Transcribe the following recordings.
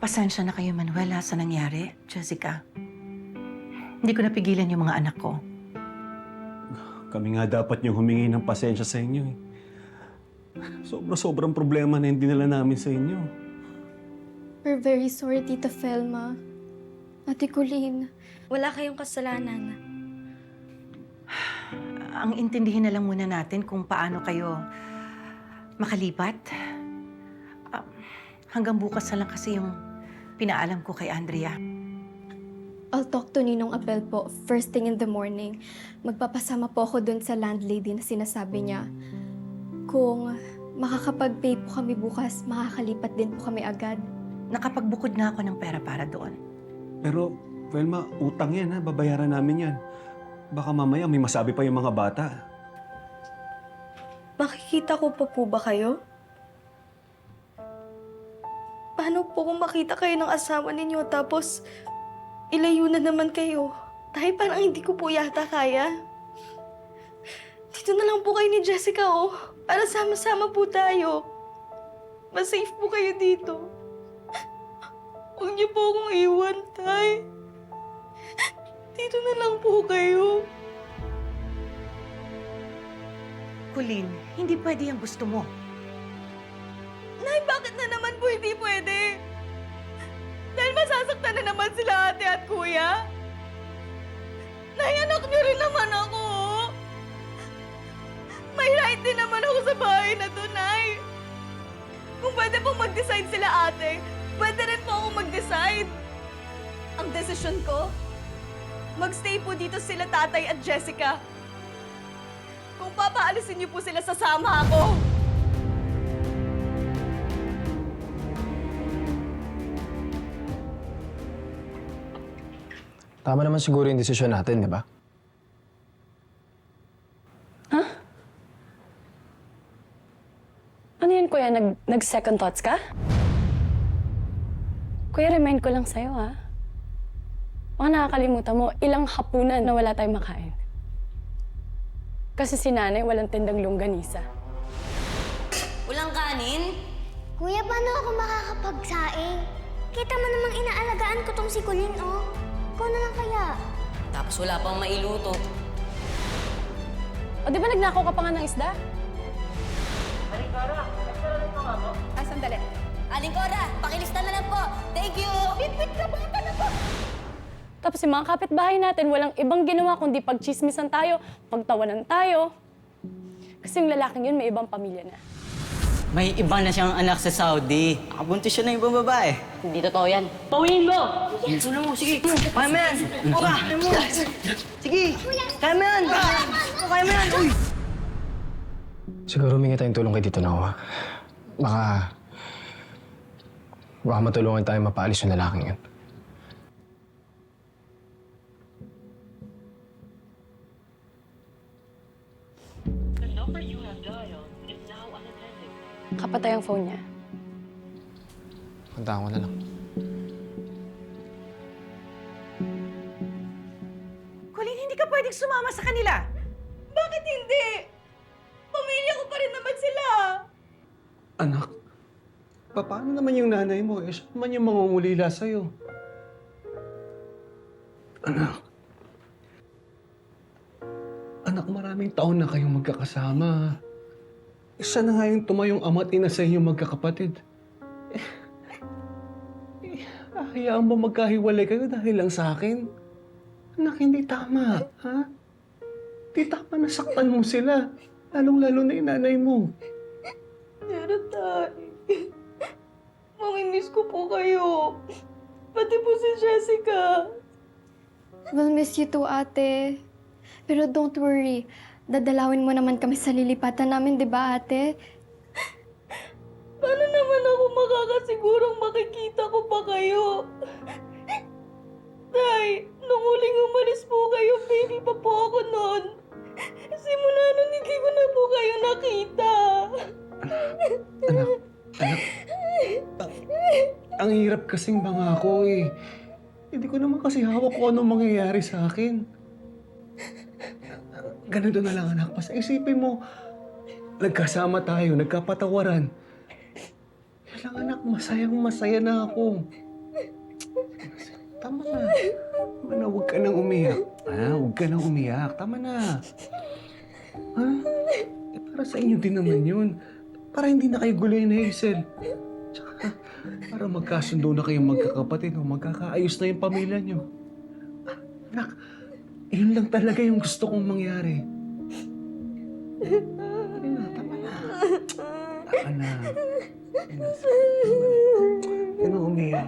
Pasensya na kayo, Manuel, sa nangyari, Jessica. Hindi ko napigilan yung mga anak ko. Kami nga dapat niyong humingi ng pasensya sa inyo eh. Sobrang problema na yung dinala namin sa inyo. We're very sorry, Tita Felma. Ate Colleen. Wala kayong kasalanan. Ang intindihin na lang muna natin kung paano kayo makalipat. Hanggang bukas na lang kasi yung pinaalam ko kay Andrea. I'll talk to Ninong Abel po first thing in the morning. Magpapasama po ako dun sa landlady na sinasabi niya. Kung makakapag-pay po kami bukas, makakalipat din po kami agad. Nakapagbukod na ako ng pera para doon. Pero, Velma, utang yan ha. Babayaran namin yan. Baka mamaya may masabi pa yung mga bata. Makikita ko pa po ba kayo? Paano po kung makita kayo ng asawa ninyo tapos ilayo na naman kayo? Dahil parang hindi ko po yata kaya. Dito na lang po kayo ni Jessica, oh. Para sama-sama po tayo. Mas safe po kayo dito. Huwag niyo po akong iwan, Tay. Dito na lang po kayo. Colleen, hindi pwede ang gusto mo. Nay, bakit na naman po hindi pwede? Dahil masasaktan na naman sila ate at kuya? Nay, anak niyo rin naman ako. May right din naman ako sa bahay na to, Nay. Kung pwede pong mag-decide sila ate, pwede rin po ako mag-decide. Ang desisyon ko, magstay po dito sila tatay at Jessica. Kung papaalisin niyo po sila, sasama ako. Tama naman siguro yung desisyon natin, di ba? Ano yun, Kuya? Nag-second thoughts ka? Kuya, remind ko lang sa'yo, ha? Baka nakakalimutan mo, ilang hapunan na wala tayong makain. Kasi si nanay walang tindang longganisa. Walang kanin? Kuya, paano ako makakapagsaing? Kita mo namang inaalagaan ko tong si Colleen, oh. Ikaw na lang kaya. Tapos wala pang mailuto. O di ba nagnakaw ka pa nga ng isda? Sandali. Aling Cora, pakilista na lang po. Thank you! Wait ka ba? Ano po? Tapos yung mga kapitbahay natin, walang ibang ginawa kundi pagchismisan tayo, pagtawanan tayo. Kasi yung lalaking yun may ibang pamilya na. May iba na siyang anak sa Saudi. Nakabuntis siya ng ibang babae. Hindi totoo yan. Pawin mo! Tulong mo, sige. Kaya mo yan! Kaya mo! Sige! Kaya mo yan! Kaya mo yan! Uy! Siguro humingi tayong tulong kay Tito Noah. Baka matulungan tayo mapaalis yung lalaking yan. Kapatay ang phone niya. Puntahan ko na lang. Colleen, hindi ka pwedeng sumama sa kanila. Bakit hindi? Pamilya ko pa rin naman sila. Anak, paano naman yung nanay mo? Eh, siya naman yung mangungulila sa'yo. Anak, maraming taon na kayong magkakasama. Isa na nga yung tumayong ama't ina sa inyong magkakapatid. Hayaan mo magkahiwalay kayo dahil lang sa akin? Anak, hindi tama, ha? Di tama na saktan mo sila. Lalong-lalo na yung nanay mo. Pero tay, mamimiss ko po kayo. Pati po si Jessica. We'll miss you too, ate. Pero don't worry. Dadalawin mo naman kami sa lilipatan namin, di ba, ate? Paano naman ako makakasigurong makikita ko pa kayo? Tay, nung huling umalis po kayo, baby pa po ako noon. Simula nun, hindi ko na po kayo nakita. Anak, ang hirap kasing mangako eh. Hindi ko naman kasi hawak kung anong mangyayari sa akin. Ganito na lang, anak. Basta isipin mo, nagkasama tayo, nagkapatawaran. Yan lang, anak. Masayang masaya na ako. Tama na. Tama na, huwag ka nang umiyak. Huwag ka nang umiyak. Tama na. Ha? Para sa inyo din naman yun. Para hindi na kayo guloy na Hazel. Tsaka, para magkasundo na kayong magkakapatid o magkakaayos na yung pamilya nyo. Anak, yun lang talaga yung gusto kong mangyari. Tama na, tama na. Tama na. Huwag ka nang umiyak.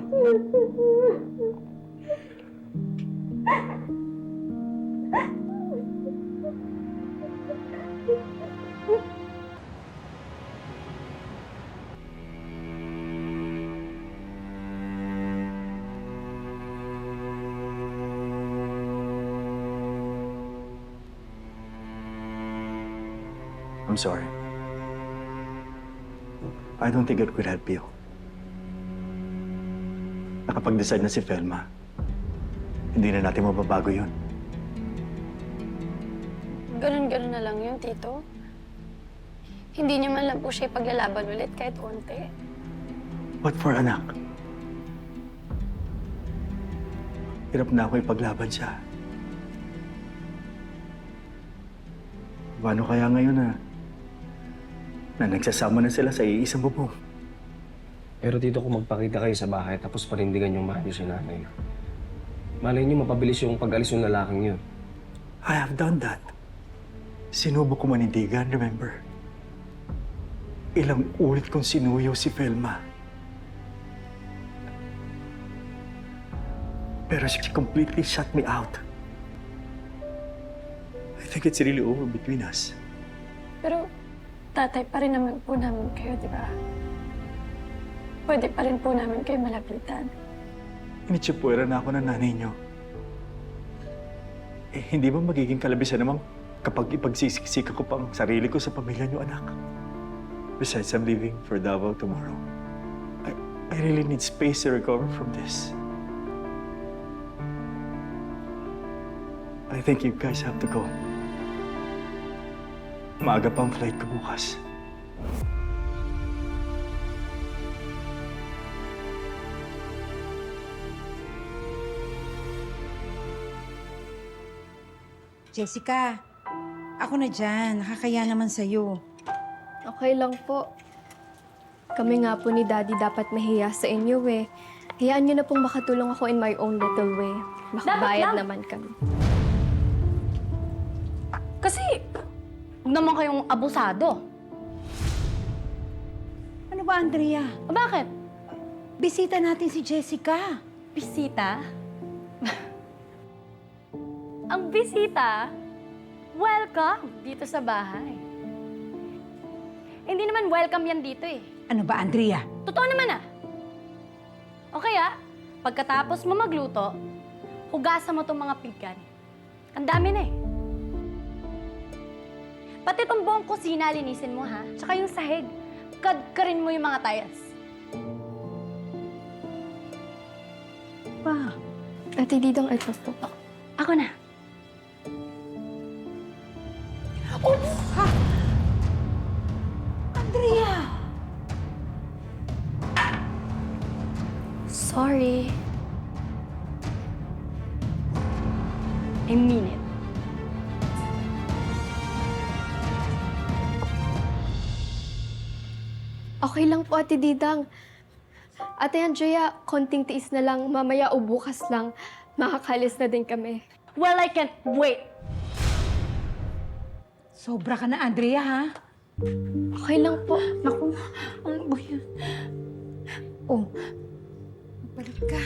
I'm sorry. I don't think it could help you. Nakapag-decide na si Felma. Hindi na natin mababago yun. Ganun-ganun na lang yun, Tito. Hindi niyo man lang po siya ipaglalaban ulit kahit konti. What for, anak? Hirap na ako ipaglaban siya. Paano kaya ngayon na nagsasama na sila sa iisang bubong? Pero Tito, kung magpakita kayo sa bahay tapos panindigan yung mahal niyo si nanay, malay niyo mapabilis yung pag-alis ng lalaking yun. I have done that. Sinubok ko manindigan, remember? Ilang ulit kong sinuyo si Felma. Pero she completely shut me out. I think it's really over between us. Pero tatay pa rin naman po namin kayo, di ba? Pwede pa rin po namin kayo malapitan. Initsipwera na ako ng nanay niyo. Hindi ba magiging kalabisan naman kapag ipagsisiksika ko pang sarili ko sa pamilya niyo, anak? Besides, I'm leaving for Davao tomorrow. I really need space to recover from this. I think you guys have to go. Maaga pa ang flight ko bukas. Jessica, ako na dyan. Nakakaya naman sa'yo. Okay lang po. Kami nga po ni Daddy dapat mahiya sa inyo eh. Hayaan niyo na pong makatulong ako in my own little way. Makabayad naman kami. Kasi, huwag naman kayong abusado. Ano ba, Andrea? Bakit? Bisita natin si Jessica. Bisita? Ang bisita, welcome dito sa bahay. Hindi naman welcome yan dito eh. Ano ba, Andrea? Totoo naman ah. O kaya, pagkatapos mo magluto, hugasan mo tong mga pinggan. Ang dami na eh. Pati tong buong kusina, linisin mo ha. Tsaka yung sahig. Kadkarin mo yung mga tiles. Pa, Ate Didong, ito po. Ako na. Andrea! Sorry. I mean it. Okay lang po, Ate Didang. Ate Andrea, konting tiis na lang. Mamaya o bukas lang, makakalis na din kami. Well, I can't wait. Sobra ka na, Andrea, ha? Okay lang po. Naku, ano ba yan? Oh, balik ka.